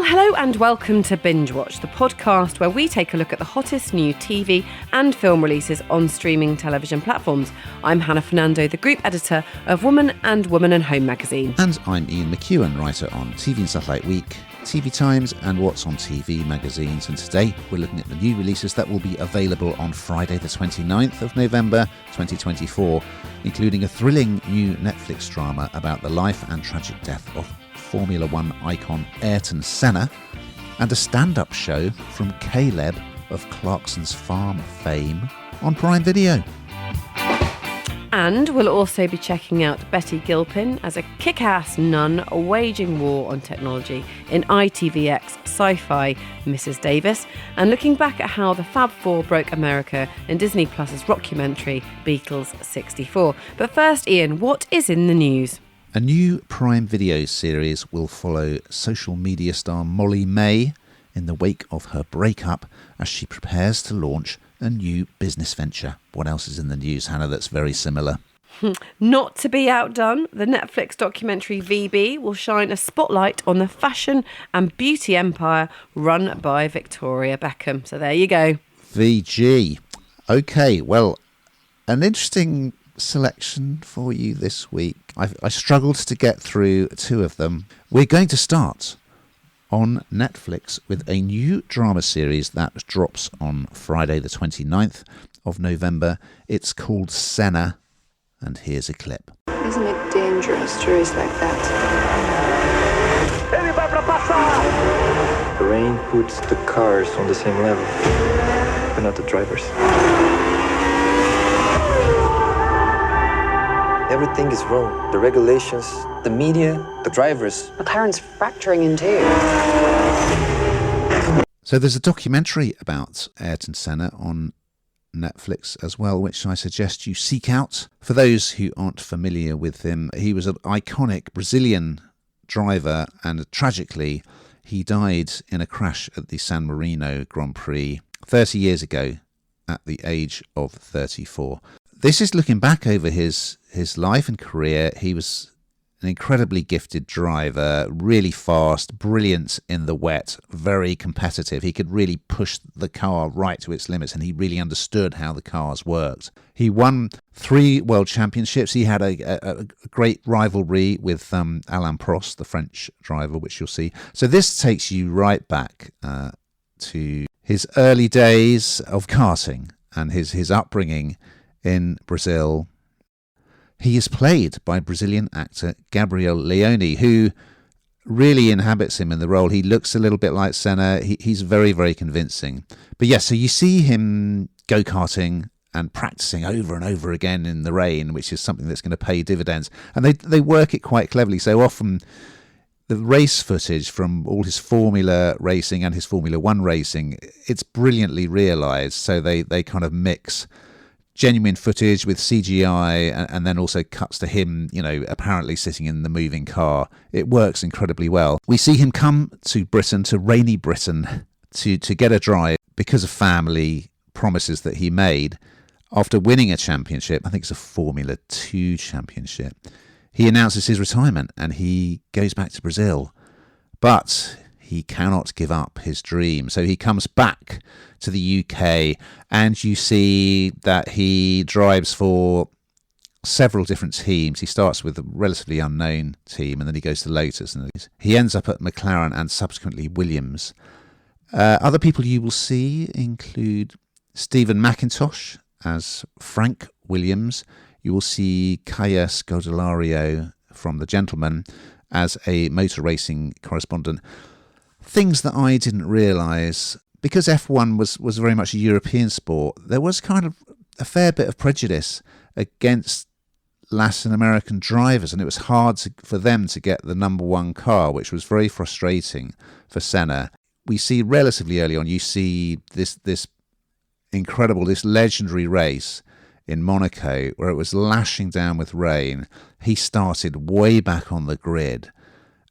Hello and welcome to Bingewatch, the podcast where we take a look at the hottest new TV and film releases on streaming television platforms. I'm Hannah Fernando, the group editor of Woman and Home magazine. And I'm Ian McEwan, writer on TV and Satellite Week, TV Times and What's on TV magazines. And today we're looking at the new releases that will be available on Friday the 29th of November 2024, including a thrilling new Netflix drama about the life and tragic death of Formula One icon Ayrton Senna, and a stand-up show from Kaleb of Clarkson's Farm fame on Prime Video. And we'll also be checking out Betty Gilpin as a kick-ass nun waging war on technology in ITVX sci-fi Mrs. Davis, and looking back at how the Fab Four broke America in Disney Plus's rockumentary Beatles 64. But first, Ian, what is in the news? A new Prime Video series will follow social media star Molly May in the wake of her breakup as she prepares to launch a new business venture. What else is in the news, Hannah, that's very similar? Not to be outdone, the Netflix documentary VB will shine a spotlight on the fashion and beauty empire run by Victoria Beckham. So there you go. VG. Okay, well, an interesting selection for you this week. I struggled to get through two of them. We're going to start on Netflix with a new drama series that drops on Friday the 29th of November. It's called Senna, and here's a clip. Isn't it dangerous to race like that? The rain puts the cars on the same level, but not the drivers. Everything is wrong. The regulations, the media, the drivers. McLaren's fracturing in two. So there's a documentary about Ayrton Senna on Netflix as well, which I suggest you seek out. For those who aren't familiar with him, he was an iconic Brazilian driver, and tragically he died in a crash at the San Marino Grand Prix 30 years ago at the age of 34. This is looking back over his life and career. He was an incredibly gifted driver, really fast, brilliant in the wet, very competitive. He could really push the car right to its limits, and he really understood how the cars worked. He won 3 world championships. He had a great rivalry with Alain Prost, the French driver, which you'll see. So this takes you right back to his early days of karting and his upbringing in Brazil. He is played by Brazilian actor Gabriel Leone, who really inhabits him in the role. He looks a little bit like Senna. He's very, very convincing. But yes, so you see him go-karting and practicing over and over again in the rain, which is something that's going to pay dividends. And they work it quite cleverly. So often the race footage from all his Formula racing and his Formula One racing, it's brilliantly realised. So they kind of mix genuine footage with CGI and then also cuts to him, apparently sitting in the moving car. It works incredibly well. We see him come to Britain, to rainy Britain, to get a drive because of family promises that he made after winning a championship. I think it's a Formula 2 championship. He announces his retirement and he goes back to Brazil. But he cannot give up his dream. So he comes back to the UK, and you see that he drives for several different teams. He starts with a relatively unknown team, and then he goes to Lotus, and he ends up at McLaren and subsequently Williams. Other people you will see include Stephen McIntosh as Frank Williams. You will see Kaya Scodelario from The Gentleman as a motor racing correspondent. Things that I didn't realise, because F1 was very much a European sport, there was kind of a fair bit of prejudice against Latin American drivers, and it was hard for them to get the number one car, which was very frustrating for Senna. We see relatively early on, you see this incredible, this legendary race in Monaco where it was lashing down with rain. He started way back on the grid,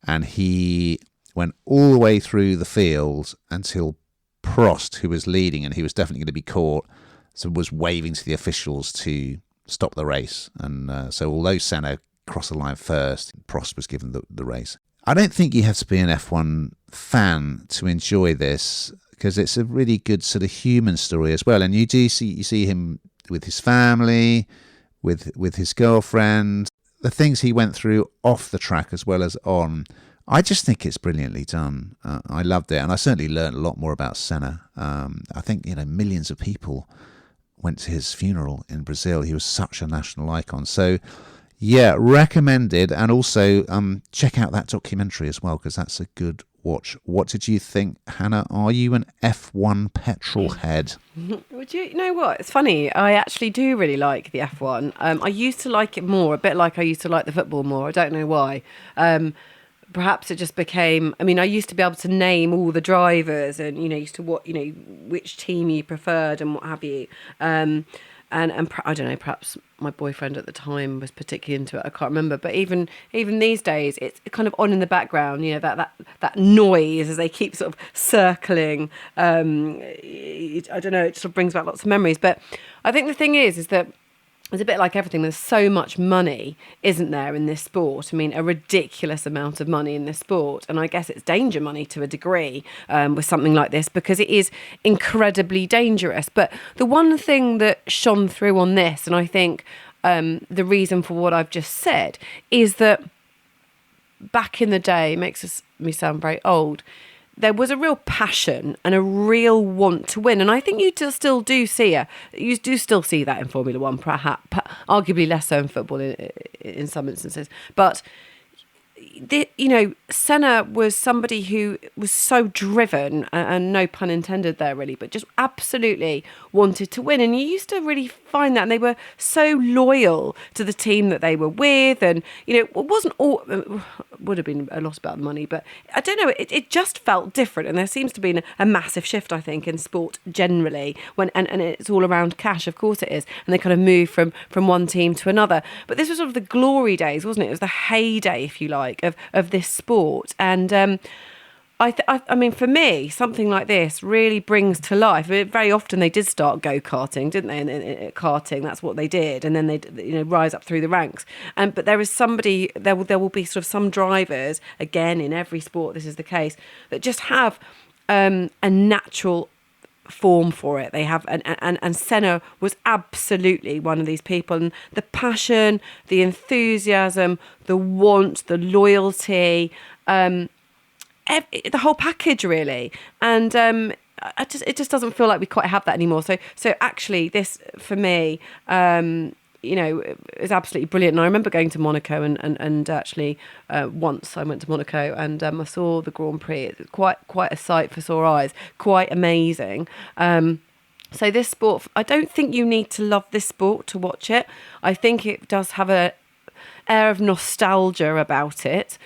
and he went all the way through the field until Prost, who was leading, and he was definitely going to be caught, so was waving to the officials to stop the race. And so although Senna crossed the line first, Prost was given the race. I don't think you have to be an F1 fan to enjoy this, because it's a really good sort of human story as well. And you see him with his family, with his girlfriend, the things he went through off the track as well as on. I just think it's brilliantly done. I loved it, and I certainly learned a lot more about Senna. I think millions of people went to his funeral in Brazil. He was such a national icon. So, yeah, recommended. And also check out that documentary as well, because that's a good watch. What did you think, Hannah? Are you an F1 petrol head? Would you know what? It's funny. I actually do really like the F1. I used to like it more, a bit like I used to like the football more. I don't know why. Perhaps it just became, I used to be able to name all the drivers and, used to which team you preferred and what have you. And I don't know, perhaps my boyfriend at the time was particularly into it. I can't remember. But even these days, it's kind of on in the background, that noise as they keep sort of circling. I don't know, it sort of brings back lots of memories. But I think the thing is that it's a bit like everything. There's so much money, isn't there, in this sport? A ridiculous amount of money in this sport. And I guess it's danger money to a degree with something like this, because it is incredibly dangerous. But the one thing that shone through on this, and I think the reason for what I've just said, is that back in the day, me sound very old, there was a real passion and a real want to win. And I think you still do see that in Formula One, perhaps, arguably less so in football in some instances. But Senna was somebody who was so driven, and no pun intended there really, but just absolutely wanted to win. And you used to really find that, and they were so loyal to the team that they were with. And, it wasn't all, would have been a lot about the money, but I don't know, it just felt different. And there seems to be a massive shift, I think, in sport generally, and it's all around cash, of course it is. And they kind of move from one team to another. But this was sort of the glory days, wasn't it? It was the heyday, if you like, of this sport. And for me, something like this really brings to life. Very often they did start go-karting, didn't they? And karting, that's what they did, and then they rise up through the ranks. But there is somebody, there will be sort of some drivers, again in every sport this is the case, that just have a natural form for it. They have, and Senna was absolutely one of these people. And the passion, the enthusiasm, the want, the loyalty, the whole package really. And it just doesn't feel like we quite have that anymore. So actually, this for me, is absolutely brilliant. And I remember going to Monaco and actually once I went to Monaco and I saw the Grand Prix. It's quite a sight for sore eyes, quite amazing. So this sport, I don't think you need to love this sport to watch it. I think it does have a air of nostalgia about it,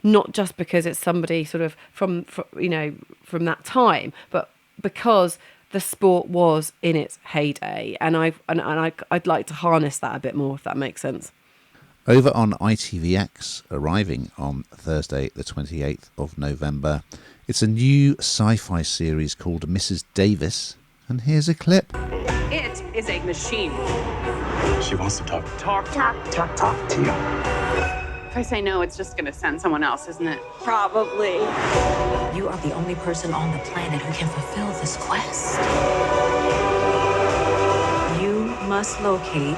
not just because it's somebody sort of from that time, but because the sport was in its heyday, and I'd like to harness that a bit more, if that makes sense. Over on ITVX, arriving on Thursday the 28th of November, it's a new sci-fi series called Mrs. Davis, and here's a clip. It is a machine. She wants to talk to you. If I say no, it's just going to send someone else, isn't it? Probably. You are the only person on the planet who can fulfill this quest. You must locate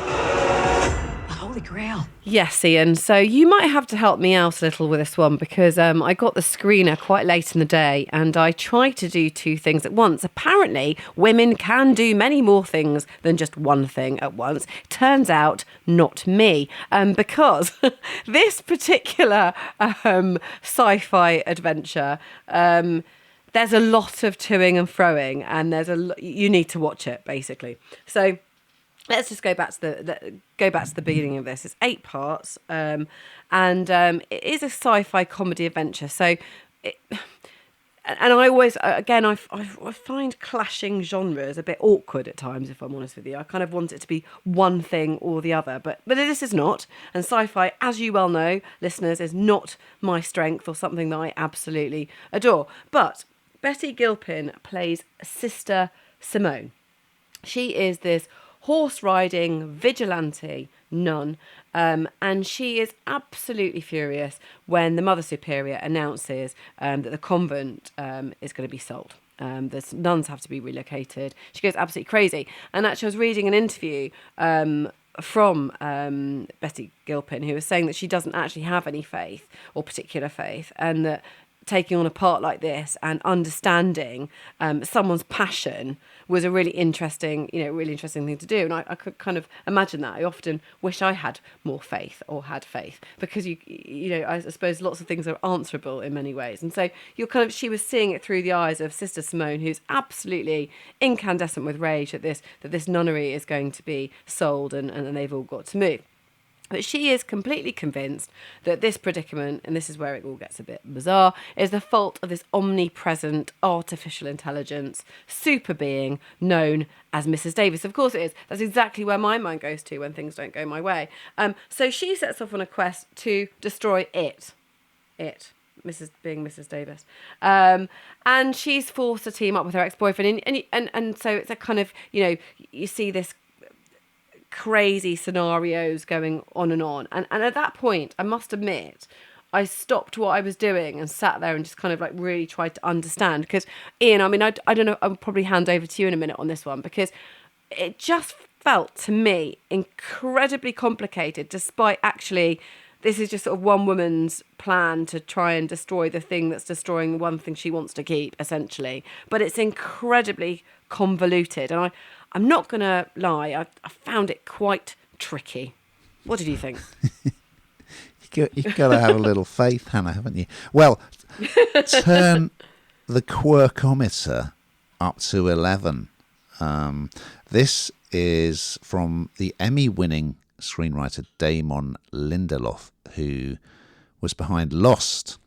the Holy Grail. Yes, Ian. So you might have to help me out a little with this one, because I got the screener quite late in the day and I tried to do two things at once. Apparently, women can do many more things than just one thing at once. Turns out, not me. Because this particular sci-fi adventure, there's a lot of toing and froing, and you need to watch it, basically. So let's just go back to the beginning of this. It's 8 parts, and it is a sci-fi comedy adventure. So, and I always, again, I find clashing genres a bit awkward at times, if I'm honest with you. I kind of want it to be one thing or the other, but this is not. And sci-fi, as you well know, listeners, is not my strength or something that I absolutely adore. But Betty Gilpin plays Sister Simone. She is this horse-riding vigilante nun. And she is absolutely furious when the Mother Superior announces that the convent is going to be sold. The nuns have to be relocated. She goes absolutely crazy. And actually, I was reading an interview from Betty Gilpin, who was saying that she doesn't actually have any faith or particular faith, and that taking on a part like this and understanding someone's passion was a really interesting thing to do. And I could kind of imagine that. I often wish I had more faith or had faith, because I suppose lots of things are answerable in many ways. And so she was seeing it through the eyes of Sister Simone, who's absolutely incandescent with rage that this nunnery is going to be sold and they've all got to move. But she is completely convinced that this predicament, and this is where it all gets a bit bizarre, is the fault of this omnipresent artificial intelligence super being known as Mrs. Davis. Of course it is. That's exactly where my mind goes to when things don't go my way. So she sets off on a quest to destroy it. Mrs. Davis. And she's forced to team up with her ex-boyfriend. And so it's a kind of, you see this crazy scenarios going on. And at that point, I must admit, I stopped what I was doing and sat there and just kind of like really tried to understand. Because Ian, I mean, I don't know, I'll probably hand over to you in a minute on this one, because it just felt to me incredibly complicated, despite actually this is just sort of one woman's plan to try and destroy the thing that's destroying the one thing she wants to keep, essentially. But it's incredibly convoluted. And I'm not going to lie, I found it quite tricky. What did you think? You've got to have a little faith, Hannah, haven't you? Well, turn the quirkometer up to 11. This is from the Emmy-winning screenwriter Damon Lindelof, who was behind Lost.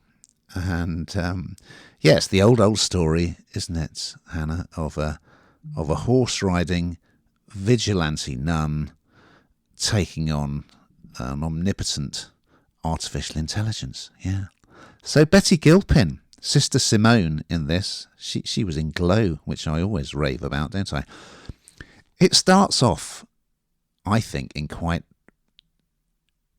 And it's the old story, isn't it, Hannah, of a horse-riding vigilante nun taking on an omnipotent artificial intelligence. Yeah. So Betty Gilpin, Sister Simone in this, she was in Glow, which I always rave about, don't I? It starts off, I think, in quite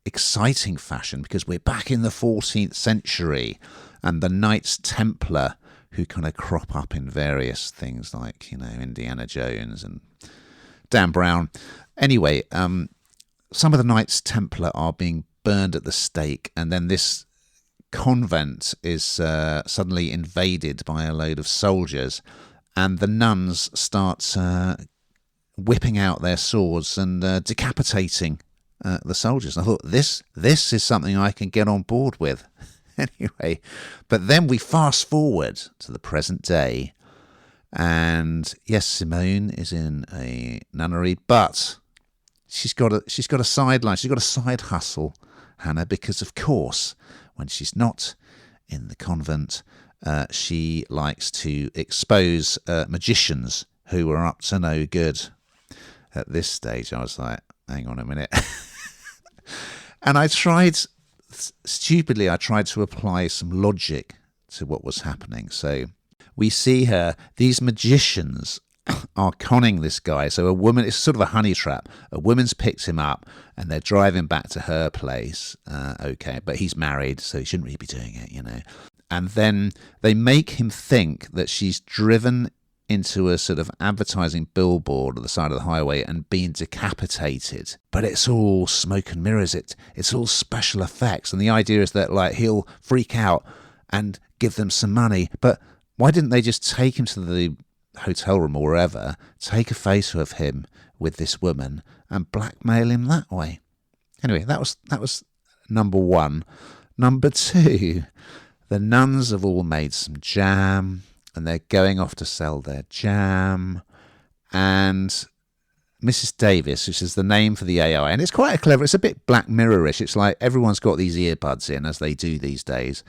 exciting fashion, because we're back in the 14th century and the Knights Templar, who kind of crop up in various things like, Indiana Jones and Dan Brown. Anyway, some of the Knights Templar are being burned at the stake, and then this convent is suddenly invaded by a load of soldiers, and the nuns start whipping out their swords and decapitating the soldiers. I thought, this is something I can get on board with. Anyway, but then we fast forward to the present day, and yes, Simone is in a nunnery, but she's got a sideline, she's got a side hustle, Hannah, because of course, when she's not in the convent, she likes to expose magicians who are up to no good. At this stage, I was like, hang on a minute. And I tried to apply some logic to what was happening. So we see these magicians are conning this guy. So a woman, it's sort of a honey trap. A woman's picked him up and they're driving back to her place. But he's married, so he shouldn't really be doing it, And then they make him think that she's driven into a sort of advertising billboard at the side of the highway and being decapitated. But it's all smoke and mirrors. It's all special effects. And the idea is that he'll freak out and give them some money. But why didn't they just take him to the hotel room or wherever, take a photo of him with this woman and blackmail him that way? Anyway, that was number one. Number two, the nuns have all made some jam, and they're going off to sell their jam. And Mrs. Davis, which is the name for the AI, and it's quite it's a bit Black Mirror-ish. It's like everyone's got these earbuds in, as they do these days,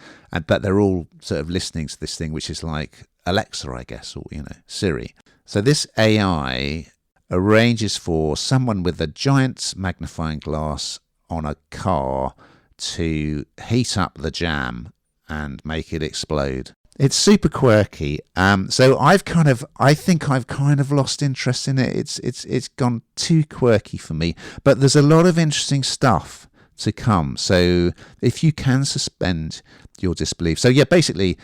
but they're all sort of listening to this thing, which is like Alexa, I guess, or, Siri. So this AI arranges for someone with a giant magnifying glass on a car to heat up the jam and make it explode. It's super quirky. So I think I've kind of lost interest in it. It's gone too quirky for me. But there's a lot of interesting stuff to come. So if you can suspend your disbelief. So yeah, basically,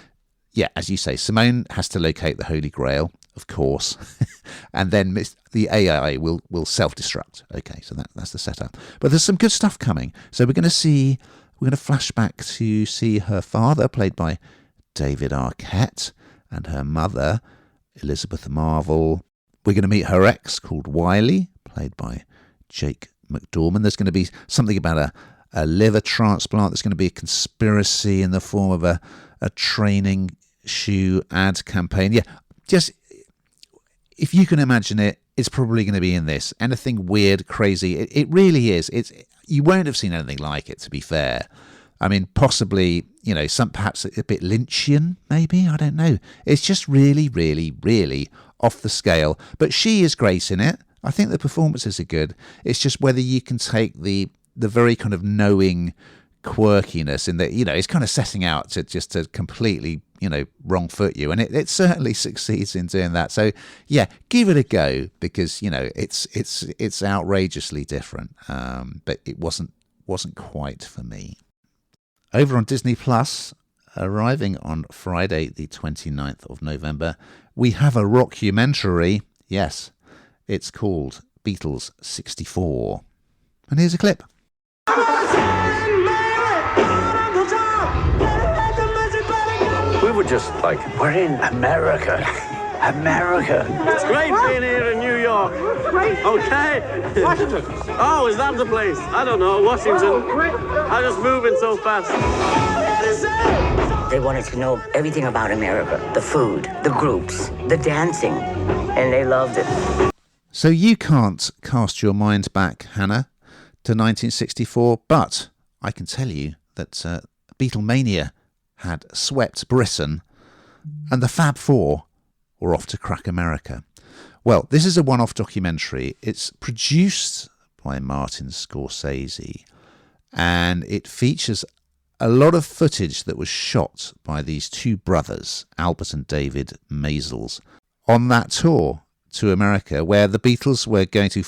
yeah, as you say, Simone has to locate the Holy Grail, of course, and then the AI will self-destruct. Okay, so that's the setup. But there's some good stuff coming. So we're going to flash back to see her father, played by David Arquette, and her mother, Elizabeth Marvel. We're going to meet her ex, called Wiley, played by Jake McDormand. There's going to be something about a liver transplant. There's going to be a conspiracy in the form of a training shoe ad campaign. Yeah, just if you can imagine it, it's probably going to be in this. Anything weird, crazy, it really is. You won't have seen anything like it, to be fair. I mean, possibly, perhaps a bit Lynchian, maybe, I don't know. It's just really, really, really off the scale. But she is great in it. I think the performances are good. It's just whether you can take the very kind of knowing quirkiness in that, it's kind of setting out to completely, wrong foot you. And it certainly succeeds in doing that. So, yeah, give it a go because, it's outrageously different. But it wasn't quite for me. Over on Disney Plus, arriving on Friday, the 29th of November, we have a rockumentary. Yes, it's called Beatles 64. And here's a clip. We were just like, we're in America. America. It's great being here in New York. Okay. Washington. Oh, is that the place? I don't know. Washington. I'm just moving so fast. They wanted to know everything about America. The food, the groups, the dancing. And they loved it. So you can't cast your mind back, Hannah, to 1964, but I can tell you that Beatlemania had swept Britain and the Fab Four were off to crack America. Well, this is a one-off documentary. It's produced by Martin Scorsese, and it features a lot of footage that was shot by these two brothers, Albert and David Maysles, on that tour to America, where the Beatles were going to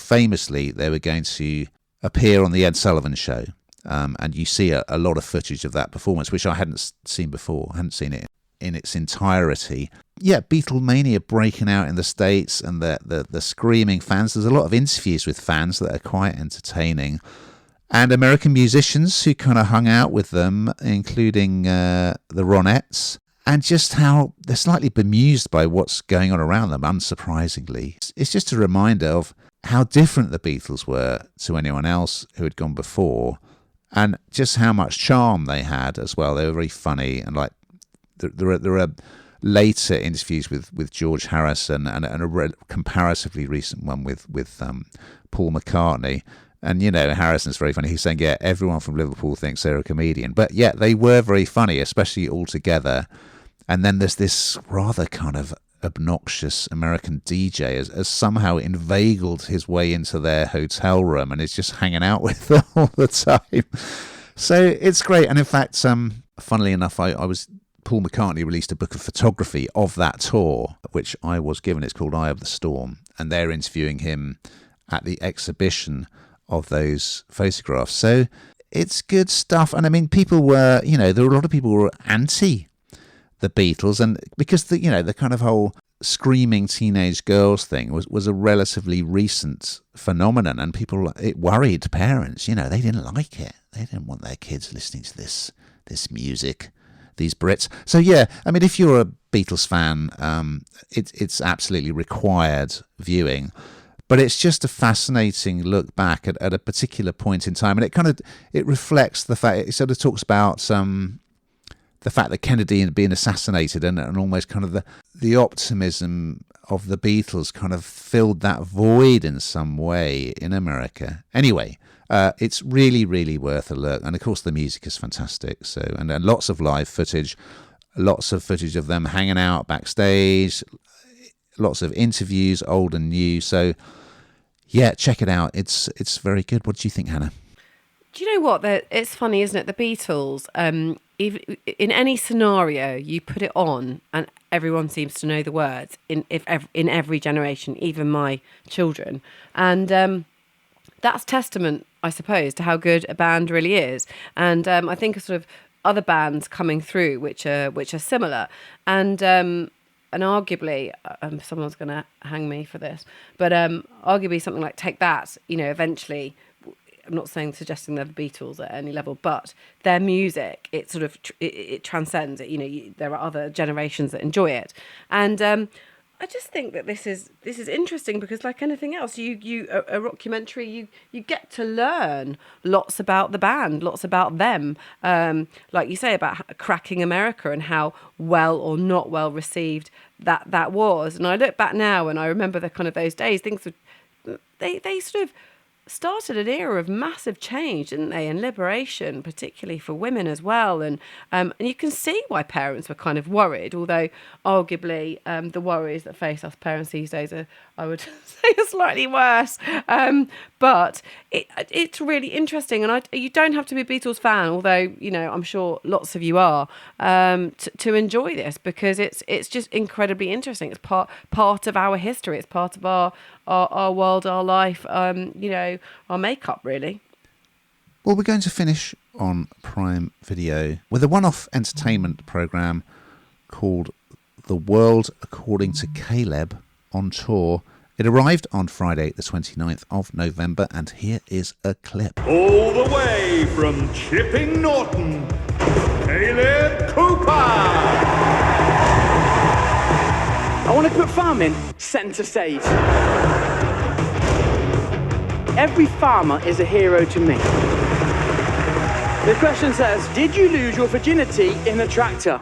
appear on the Ed Sullivan Show. And you see a lot of footage of that performance, which I hadn't seen before. I hadn't seen it in its entirety. Yeah, Beatlemania breaking out in the States and the screaming fans. There's a lot of interviews with fans that are quite entertaining. And American musicians who kind of hung out with them, including the Ronettes, and just how they're slightly bemused by what's going on around them, unsurprisingly. It's just a reminder of how different the Beatles were to anyone else who had gone before, and just how much charm they had as well. They were very funny, and like there are later interviews with George Harrison and a comparatively recent one with Paul McCartney. And, Harrison's very funny. He's saying, yeah, everyone from Liverpool thinks they're a comedian. But, yeah, they were very funny, especially all together. And then there's this rather kind of obnoxious American DJ has somehow inveigled his way into their hotel room and is just hanging out with them all the time. So it's great. And, in fact, funnily enough, Paul McCartney released a book of photography of that tour, which I was given. It's called Eye of the Storm. And they're interviewing him at the exhibition of those photographs. So it's good stuff. And I mean, people were, there were a lot of people who were anti the Beatles, and because the kind of whole screaming teenage girls thing was a relatively recent phenomenon, and it worried parents. They didn't like it. They didn't want their kids listening to this music, these Brits. So yeah, I mean, if you're a Beatles fan, it's absolutely required viewing. But it's just a fascinating look back at a particular point in time, and it reflects the fact. It sort of talks about the fact that Kennedy had been assassinated, and almost kind of the optimism of the Beatles kind of filled that void in some way in America. Anyway, it's really, really worth a look, and of course the music is fantastic. So and lots of live footage, lots of footage of them hanging out backstage, lots of interviews, old and new. So. Yeah, check it out. It's very good. What do you think, Hannah? Do you know what? It's funny, isn't it? The Beatles, in any scenario, you put it on and everyone seems to know the words in every generation, even my children. And that's testament, I suppose, to how good a band really is. And I think of sort of other bands coming through which are similar. And arguably, someone's going to hang me for this, but arguably something like Take That, eventually, I'm not suggesting they're the Beatles at any level, but their music, it sort of it transcends it. There are other generations that enjoy it, and I just think that this is interesting because, like anything else, a rockumentary, you get to learn lots about the band, lots about them, like you say about cracking America and how well or not well received that was. And I look back now and I remember the kind of those days, things they sort of started an era of massive change, didn't they, and liberation, particularly for women as well. And you can see why parents were kind of worried, although arguably the worries that face us parents these days are, I would say, are slightly worse. But it's really interesting, and you don't have to be a Beatles fan, although I'm sure lots of you are, to enjoy this, because it's just incredibly interesting. It's part of our history. It's part of our world, our life, our makeup, really. Well, we're going to finish on Prime Video with a one-off entertainment programme called The World According to Kaleb on Tour. It arrived on Friday the 29th of November, and here is a clip. All the way from Chipping Norton, Kaleb Cooper! I want to put farming centre stage. Every farmer is a hero to me. The question says, did you lose your virginity in a tractor?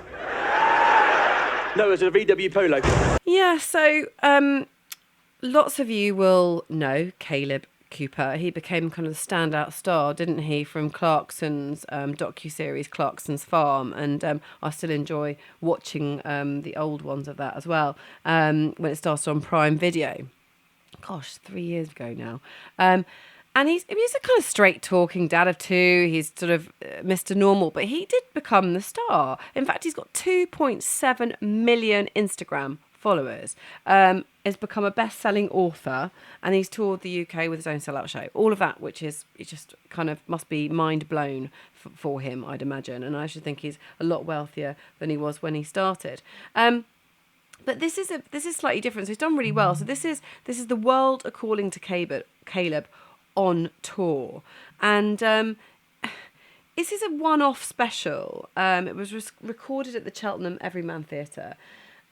No, it was a VW Polo. Yeah, so lots of you will know Kaleb Cooper. He became kind of the standout star, didn't he, from Clarkson's docuseries Clarkson's Farm, and I still enjoy watching the old ones of that as well, when it started on Prime Video. Gosh, 3 years ago now. And he's a kind of straight-talking dad of two. He's sort of Mr. Normal, but he did become the star. In fact, he's got 2.7 million Instagram followers. Has become a best-selling author, and he's toured the UK with his own sellout show. All of that, which is just kind of must be mind-blown for him, I'd imagine. And I actually think he's a lot wealthier than he was when he started. But this is slightly different. So he's done really well. So this is The World According to Kaleb on tour, and this is a one-off special. It was recorded at the Cheltenham Everyman Theatre,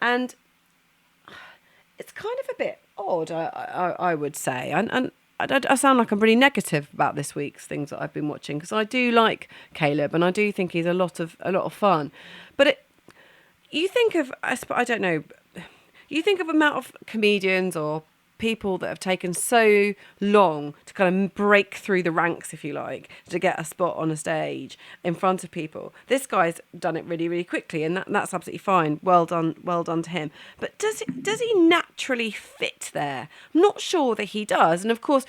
and it's kind of a bit odd, I would say. And I sound like I'm really negative about this week's things that I've been watching, because I do like Kaleb and I do think he's a lot of fun. But you think of, I don't know, you think of amount of comedians or people that have taken so long to kind of break through the ranks, if you like, to get a spot on a stage in front of people. This guy's done it really, really quickly, and that's absolutely fine. Well done to him. But does he naturally fit there? I'm not sure that he does. And of course,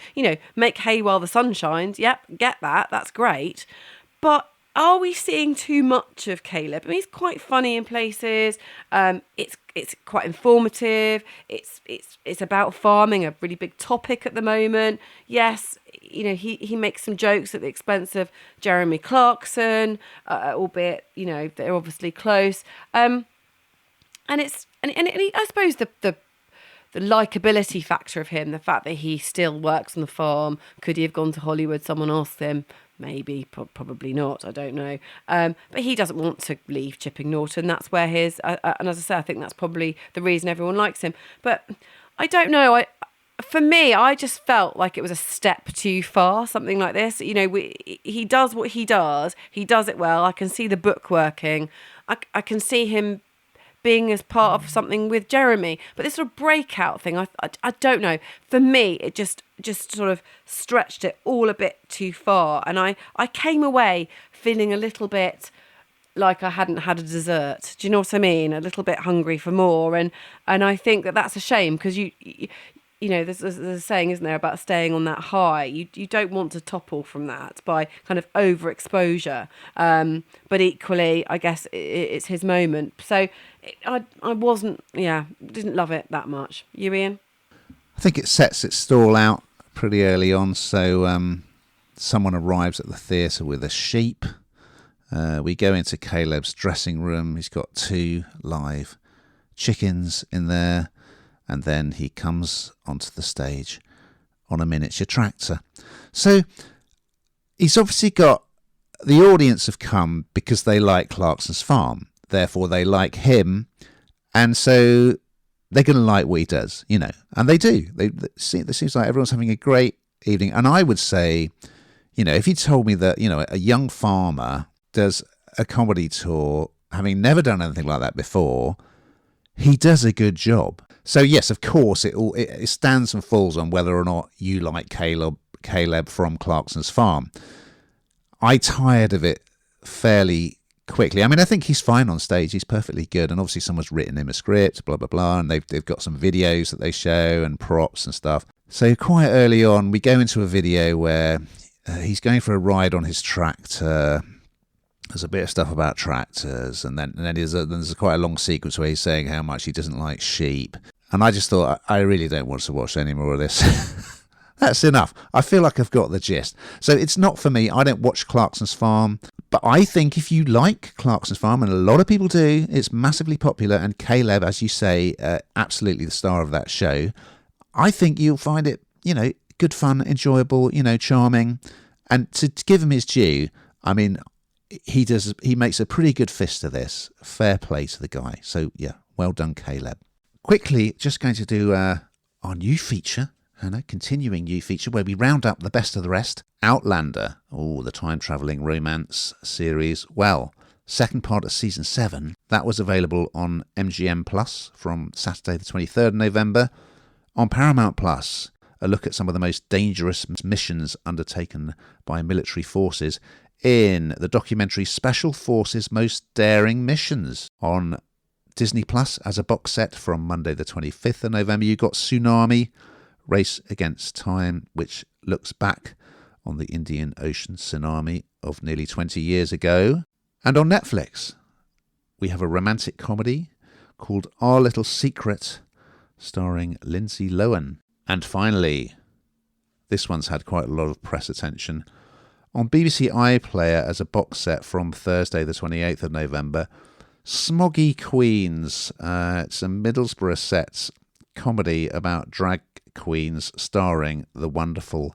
make hay while the sun shines. Yep, get that. That's great. But are we seeing too much of Kaleb? I mean, he's quite funny in places. It's quite informative. It's about farming, a really big topic at the moment. Yes, he makes some jokes at the expense of Jeremy Clarkson, albeit they're obviously close. I suppose the likability factor of him, the fact that he still works on the farm. Could he have gone to Hollywood? Someone asked him. Maybe, probably not. I don't know. But he doesn't want to leave Chipping Norton. That's where his... and as I say, I think that's probably the reason everyone likes him. But I don't know. For me, I just felt like it was a step too far, something like this. He does what he does. He does it well. I can see the book working. I can see him being as part of something with Jeremy. But this sort of breakout thing, I don't know. For me, it just sort of stretched it all a bit too far. And I came away feeling a little bit like I hadn't had a dessert. Do you know what I mean? A little bit hungry for more. And I think that's a shame, because there's a saying, isn't there, about staying on that high. You don't want to topple from that by kind of overexposure. But equally, I guess it's his moment. So I didn't love it that much. You, Ian? I think it sets its stall out pretty early on. So someone arrives at the theatre with a sheep. We go into Kaleb's dressing room. He's got 2 live chickens in there. And then he comes onto the stage on a miniature tractor. So he's obviously got... The audience have come because they like Clarkson's Farm. Therefore, they like him. And so they're going to like what he does, And they do. It seems like everyone's having a great evening. And I would say, if you told me that, a young farmer does a comedy tour, having never done anything like that before, he does a good job. So yes, of course, it stands and falls on whether or not you like Kaleb from Clarkson's Farm. I tired of it fairly quickly. I mean, I think he's fine on stage. He's perfectly good. And obviously someone's written him a script, blah, blah, blah. And they've got some videos that they show and props and stuff. So quite early on, we go into a video where he's going for a ride on his tractor. There's a bit of stuff about tractors. And then there's quite a long sequence where he's saying how much he doesn't like sheep. And I just thought, I really don't want to watch any more of this. That's enough. I feel like I've got the gist. So it's not for me. I don't watch Clarkson's Farm. But I think if you like Clarkson's Farm, and a lot of people do, it's massively popular. And Kaleb, as you say, absolutely the star of that show. I think you'll find it, good fun, enjoyable, charming. And to give him his due, I mean, he makes a pretty good fist of this. Fair play to the guy. So, yeah, well done, Kaleb. Quickly, just going to do our new feature, Hannah, continuing new feature, where we round up the best of the rest. Outlander, the time-travelling romance series. Well, second part of Season 7, that was available on MGM Plus from Saturday the 23rd of November. On Paramount Plus, a look at some of the most dangerous missions undertaken by military forces in the documentary Special Forces Most Daring Missions. On Disney Plus, as a box set from Monday the 25th of November, you got Tsunami, Race Against Time, which looks back on the Indian Ocean tsunami of nearly 20 years ago. And on Netflix, we have a romantic comedy called Our Little Secret, starring Lindsay Lohan. And finally, this one's had quite a lot of press attention. On BBC iPlayer, as a box set from Thursday the 28th of November, Smoggy Queens. It's a Middlesbrough set comedy about drag queens starring the wonderful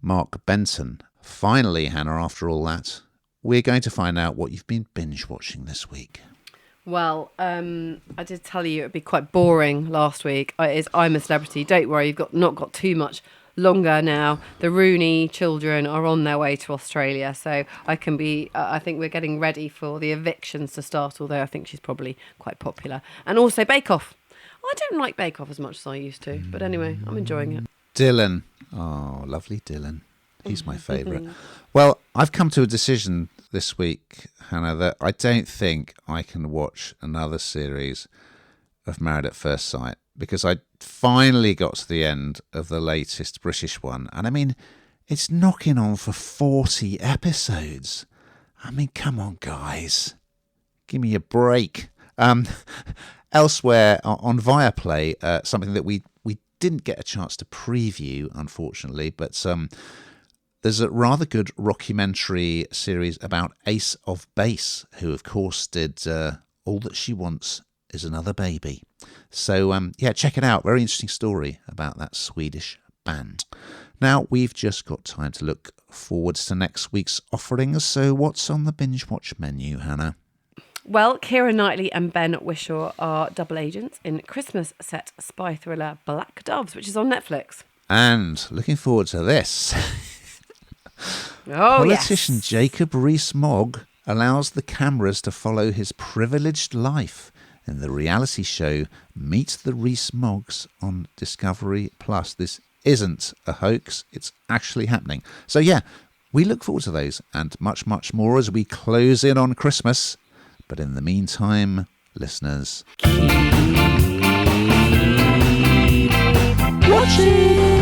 Mark Benton. Finally, Hannah, after all that, we're going to find out what you've been binge watching this week. Well, I did tell you it would be quite boring last week. I'm a Celebrity. Don't worry, you've not got too much longer now. The Rooney children are on their way to Australia, so I think we're getting ready for the evictions to start, although I think she's probably quite popular. And also Bake Off. I don't like Bake Off as much as I used to, but anyway, I'm enjoying it. Dylan. Oh, lovely Dylan. He's my favourite. Well, I've come to a decision this week, Hannah, that I don't think I can watch another series of Married at First Sight, because I finally got to the end of the latest British one. And I mean, it's knocking on for 40 episodes. I mean, come on, guys. Give me a break. Elsewhere on Viaplay, something that we didn't get a chance to preview, unfortunately, but there's a rather good rockumentary series about Ace of Base, who, of course, did All That She Wants Is Another Baby. So, check it out. Very interesting story about that Swedish band. Now, we've just got time to look forwards to next week's offerings. So, what's on the Binge Watch menu, Hannah? Well, Keira Knightley and Ben Whishaw are double agents in Christmas set spy thriller Black Doves, which is on Netflix. And looking forward to this. Politician yes. Jacob Rees-Mogg allows the cameras to follow his privileged life in the reality show Meet the Rees-Moggs on Discovery Plus. This isn't a hoax, it's actually happening. So we look forward to those and much, much more as we close in on Christmas. But in the meantime, listeners, keep watching.